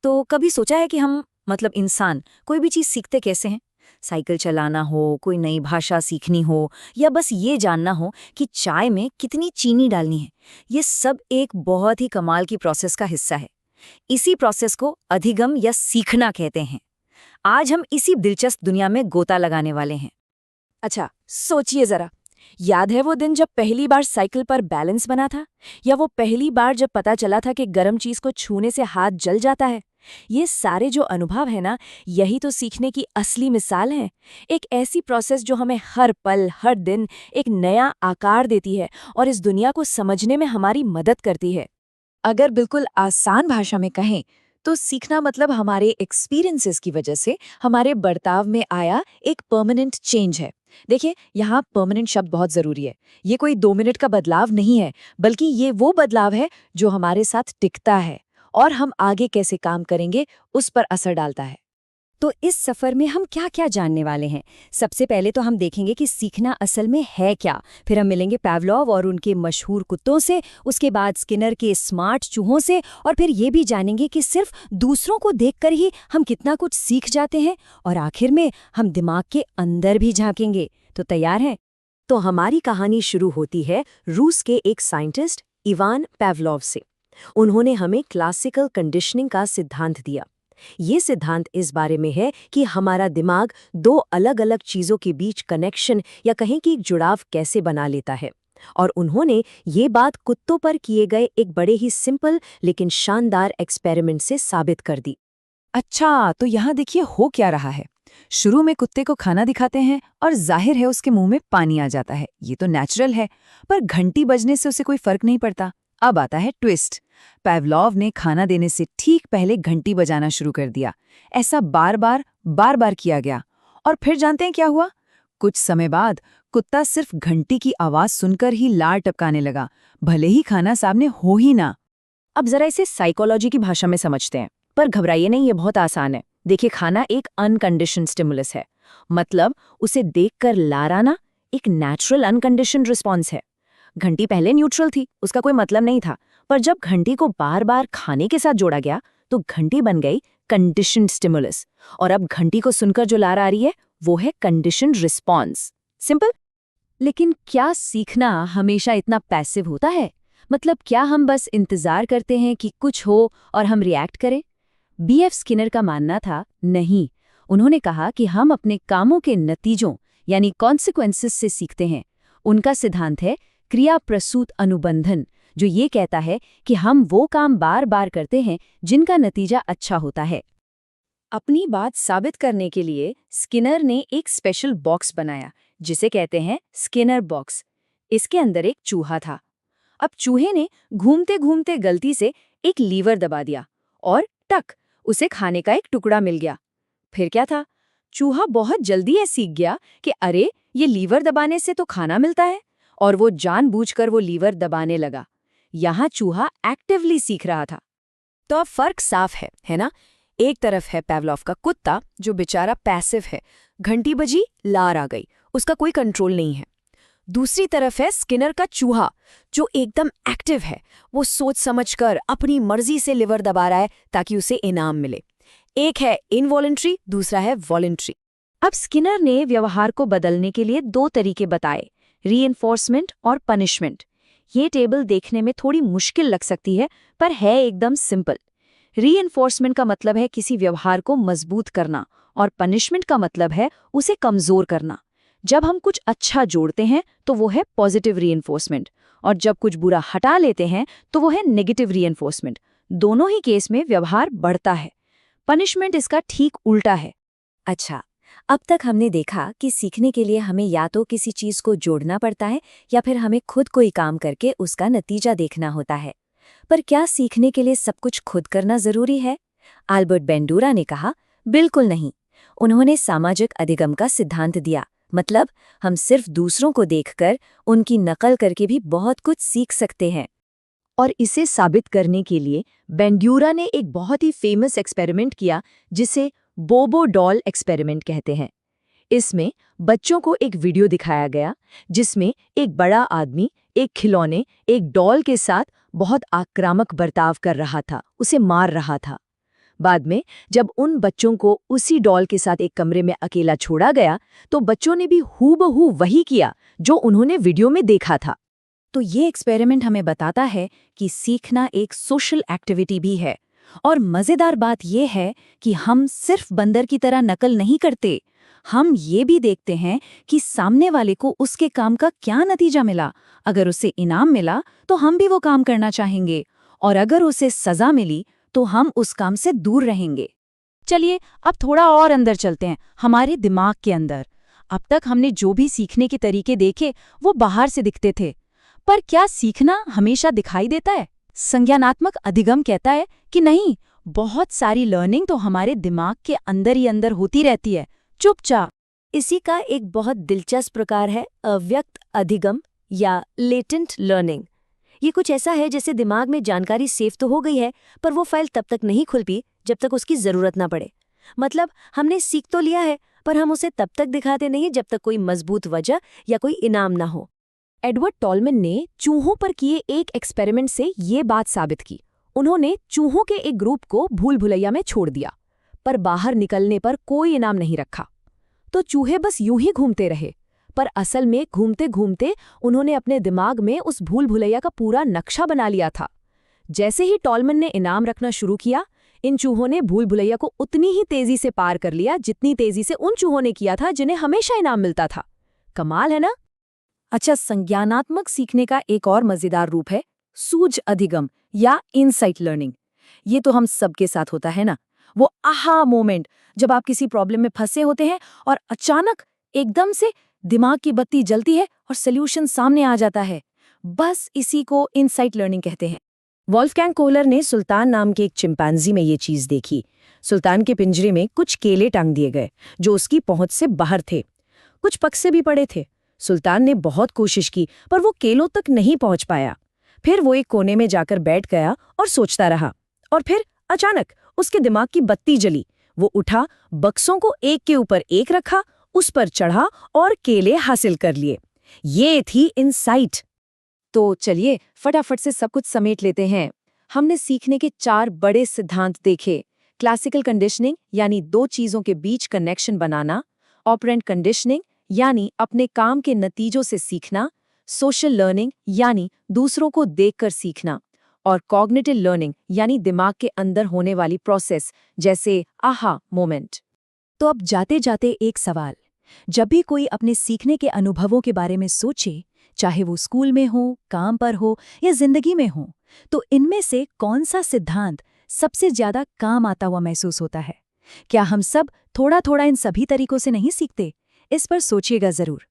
तो कभी सोचा है कि हम मतलब इंसान कोई भी चीज़ सीखते कैसे हैं? साइकिल चलाना हो, कोई नई भाषा सीखनी हो या बस ये जानना हो कि चाय में कितनी चीनी डालनी है, ये सब एक बहुत ही कमाल की प्रोसेस का हिस्सा है। इसी प्रोसेस को अधिगम या सीखना कहते हैं। आज हम इसी दिलचस्प दुनिया में गोता लगाने वाले हैं। अच्छा, सोचिए जरा। याद है वो दिन जब पहली बार साइकिल पर बैलेंस बना था? या वो पहली बार जब पता चला था कि गर्म चीज को छूने से हाथ जल जाता है? ये सारे जो अनुभव है ना, यही तो सीखने की असली मिसाल है। एक ऐसी प्रोसेस जो हमें हर पल, हर दिन एक नया आकार देती है और इस दुनिया को समझने में हमारी मदद करती है। अगर बिल्कुल आसान भाषा में कहें तो सीखना मतलब हमारे एक्सपीरियंसेस की वजह से हमारे बर्ताव में आया एक परमानेंट चेंज है। देखिए, यहाँ परमानेंट शब्द बहुत जरूरी है। ये कोई 2 मिनट का बदलाव नहीं है, बल्कि ये वो बदलाव है जो हमारे साथ टिकता है और हम आगे कैसे काम करेंगे उस पर असर डालता है। तो इस सफर में हम क्या क्या जानने वाले हैं? सबसे पहले तो हम देखेंगे कि सीखना असल में है क्या। फिर हम मिलेंगे पावलोव और उनके मशहूर कुत्तों से, उसके बाद स्किनर के स्मार्ट चूहों से, और फिर ये भी जानेंगे कि सिर्फ दूसरों को देखकर ही हम कितना कुछ सीख जाते हैं। और आखिर में हम दिमाग के अंदर भी झांकेंगे। तो तैयार हैं? तो हमारी कहानी शुरू होती है रूस के एक साइंटिस्ट इवान पावलोव से। उन्होंने हमें क्लासिकल कंडीशनिंग का सिद्धांत दिया। ये सिद्धांत इस बारे में है कि हमारा दिमाग दो अलग अलग चीजों के बीच कनेक्शन या कहें कि जुड़ाव कैसे बना लेता है। और उन्होंने ये बात कुत्तों पर किए गए एक बड़े ही सिंपल लेकिन शानदार एक्सपेरिमेंट से साबित कर दी। अच्छा, तो यहाँ देखिए हो क्या रहा है। शुरू में कुत्ते को खाना दिखाते हैं और जाहिर है उसके मुंह में पानी आ जाता है, ये तो नेचुरल है। पर घंटी बजने से उसे कोई फर्क नहीं पड़ता। अब आता है ट्विस्ट। पावलोव ने खाना देने से ठीक पहले घंटी बजाना शुरू कर दिया। ऐसा बार बार किया गया। और फिर जानते हैं क्या हुआ? कुछ समय बाद कुत्ता सिर्फ घंटी की आवाज सुनकर ही लार टपकाने लगा, भले ही खाना सामने हो ही ना। अब जरा इसे साइकोलॉजी की भाषा में समझते हैं। पर घबराइए नहीं, ये बहुत आसान है। देखिए, खाना एक अनकंडीशन्ड स्टिमुलस है। मतलब उसे देखकर लार आना एक नेचुरल अनकंडीशन्ड रिस्पॉन्स है। घंटी पहले न्यूट्रल थी, उसका कोई मतलब नहीं था। पर जब घंटी को बार बार खाने के साथ जोड़ा गया तो घंटी बन गई कंडीशन्ड स्टिमुलस। और अब घंटी को सुनकर जो लार आ रही है वो है कंडीशन्ड रिस्पॉन्स। सिंपल। लेकिन क्या सीखना हमेशा इतना पैसिव होता है? मतलब क्या हम बस इंतजार करते हैं कि कुछ हो और हम रिएक्ट करें? बीएफ स्किनर का मानना था, नहीं। उन्होंने कहा कि हम अपने कामों के नतीजों यानी कॉन्सिक्वेंसेस से सीखते हैं। उनका सिद्धांत है क्रिया प्रसूत अनुबंधन, जो ये कहता है कि हम वो काम बार बार करते हैं जिनका नतीजा अच्छा होता है। अपनी बात साबित करने के लिए स्किनर ने एक स्पेशल बॉक्स बनाया जिसे कहते हैं स्किनर बॉक्स। इसके अंदर एक चूहा था। अब चूहे ने घूमते घूमते गलती से एक लीवर दबा दिया और टक, उसे खाने का एक टुकड़ा मिल गया। फिर क्या था? चूहा बहुत जल्दी ये सीख गया कि अरे, ये लीवर दबाने से तो खाना मिलता है, और वो जानबूझकर वो लीवर दबाने लगा। यहाँ चूहा एक्टिवली सीख रहा था। तो अब फर्क साफ है ना? एक तरफ है पावलोव का कुत्ता जो बेचारा पैसिव है, घंटी बजी, लार आ गई, उसका कोई कंट्रोल नहीं है। दूसरी तरफ है स्किनर का चूहा जो एकदम एक्टिव है। वो सोच समझकर अपनी मर्जी से लिवर दबा रहा है ताकि उसे इनाम मिले। एक है इनवॉलंटरी, दूसरा है वॉलंटरी। अब स्किनर ने व्यवहार को बदलने के लिए 2 तरीके बताए, रीइंफोर्समेंट और पनिशमेंट। ये टेबल देखने में थोड़ी मुश्किल लग सकती है, पर है एकदम सिंपल। रीइंफोर्समेंट का मतलब है किसी व्यवहार को मजबूत करना, और पनिशमेंट का मतलब है उसे कमजोर करना। जब हम कुछ अच्छा जोड़ते हैं तो वो है पॉजिटिव रीइंफोर्समेंट, और जब कुछ बुरा हटा लेते हैं तो वो है नेगेटिव रीइंफोर्समेंट। दोनों ही केस में व्यवहार बढ़ता है। पनिशमेंट इसका ठीक उल्टा है। अच्छा, अब तक हमने देखा कि सीखने के लिए हमें या तो किसी चीज को जोड़ना पड़ता है या फिर हमें खुद कोई काम करके उसका नतीजा देखना होता है। पर क्या सीखने के लिए सब कुछ खुद करना जरूरी है? अल्बर्ट बेंडूरा ने कहा, बिल्कुल नहीं। उन्होंने सामाजिक अधिगम का सिद्धांत दिया। मतलब हम सिर्फ दूसरों को देखकर, उनकी नकल करके भी बहुत कुछ सीख सकते हैं। और इसे साबित करने के लिए बेंड्यूरा ने एक बहुत ही फेमस एक्सपेरिमेंट किया जिसे बोबो डॉल एक्सपेरिमेंट कहते हैं। इसमें बच्चों को एक वीडियो दिखाया गया जिसमें एक बड़ा आदमी एक खिलौने, एक डॉल के साथ बहुत आक्रामक बर्ताव कर रहा था, उसे मार रहा था। बाद में जब उन बच्चों को उसी डॉल के साथ एक कमरे में अकेला छोड़ा गया तो बच्चों ने भी हूबहू वही किया जो उन्होंने वीडियो में देखा था। तो ये एक्सपेरिमेंट हमें बताता है कि सीखना एक सोशल एक्टिविटी भी है। और मज़ेदार बात यह है कि हम सिर्फ बंदर की तरह नकल नहीं करते, हम ये भी देखते हैं कि सामने वाले को उसके काम का क्या नतीजा मिला। अगर उसे इनाम मिला तो हम भी वो काम करना चाहेंगे, और अगर उसे सज़ा मिली तो हम उस काम से दूर रहेंगे। चलिए अब थोड़ा और अंदर चलते हैं, हमारे दिमाग के अंदर। अब तक हमने जो भी सीखने के तरीके देखे वो बाहर से दिखते थे, पर क्या सीखना हमेशा दिखाई देता है? संज्ञानात्मक अधिगम कहता है कि नहीं, बहुत सारी लर्निंग तो हमारे दिमाग के अंदर ही अंदर होती रहती है, चुपचाप। इसी का एक बहुत दिलचस्प प्रकार है अव्यक्त अधिगम या लेटेंट लर्निंग। ये कुछ ऐसा है जैसे दिमाग में जानकारी सेव तो हो गई है, पर वो फाइल तब तक नहीं खुलती जब तक उसकी जरूरत ना पड़े। मतलब हमने सीख तो लिया है, पर हम उसे तब तक दिखाते नहीं जब तक कोई मजबूत वजह या कोई इनाम ना हो। एडवर्ड टॉलमन ने चूहों पर किए एक एक्सपेरिमेंट से ये बात साबित की। उन्होंने चूहों के एक ग्रुप को भूल भुलैया में छोड़ दिया, पर बाहर निकलने पर कोई इनाम नहीं रखा। तो चूहे बस यूं ही घूमते रहे, पर असल में घूमते घूमते उन्होंने अपने दिमाग में उस भूल भुलैया का पूरा नक्शा बना लिया था। जैसे ही टॉलमन ने इनाम रखना शुरू किया, इन चूहों ने भूल भुलैया को उतनी ही तेजी से पार कर लिया जितनी तेजी से उन चूहों ने किया था जिन्हें हमेशा इनाम मिलता था। कमाल है ना? अच्छा, संज्ञानात्मक सीखने का एक और मजेदार रूप है सूझ अधिगम या इनसाइट लर्निंग। ये तो हम सबके साथ होता है ना, वो आहा मोमेंट जब आप किसी प्रॉब्लम में फंसे होते हैं और अचानक एकदम से दिमाग की बत्ती जलती है और सॉल्यूशन सामने आ जाता है। बस इसी को इनसाइट लर्निंग कहते हैं। वॉल्फगैंग कोहलर ने सुल्तान नाम के एक चिंपैंजी में ये चीज देखी। सुल्तान के पिंजरे में कुछ केले टांग दिए गए जो उसकी पहुंच से बाहर थे। कुछ पक्षे भी पड़े थे। सुल्तान ने बहुत कोशिश की, पर वो केलों तक नहीं पहुंच पाया। फिर वो एक कोने में जाकर बैठ गया और सोचता रहा, और फिर अचानक उसके दिमाग की बत्ती जली। वो उठा, बक्सों को एक के ऊपर एक रखा, उस पर चढ़ा और केले हासिल कर लिए। ये थी इनसाइट। तो चलिए फटाफट से सब कुछ समेट लेते हैं। हमने सीखने के 4 बड़े सिद्धांत देखे। क्लासिकल कंडीशनिंग यानी 2 चीजों के बीच कनेक्शन बनाना, ऑपरेंट कंडीशनिंग यानी अपने काम के नतीजों से सीखना, सोशल लर्निंग यानी दूसरों को देखकर सीखना, और कॉग्निटिव लर्निंग यानी दिमाग के अंदर होने वाली प्रोसेस जैसे आहा मोमेंट। तो अब जाते जाते एक सवाल, जब भी कोई अपने सीखने के अनुभवों के बारे में सोचे, चाहे वो स्कूल में हो, काम पर हो या जिंदगी में हो, तो इनमें से कौन सा सिद्धांत सबसे ज्यादा काम आता हुआ महसूस होता है? क्या हम सब थोड़ा थोड़ा इन सभी तरीकों से नहीं सीखते? इस पर सोचिएगा जरूर।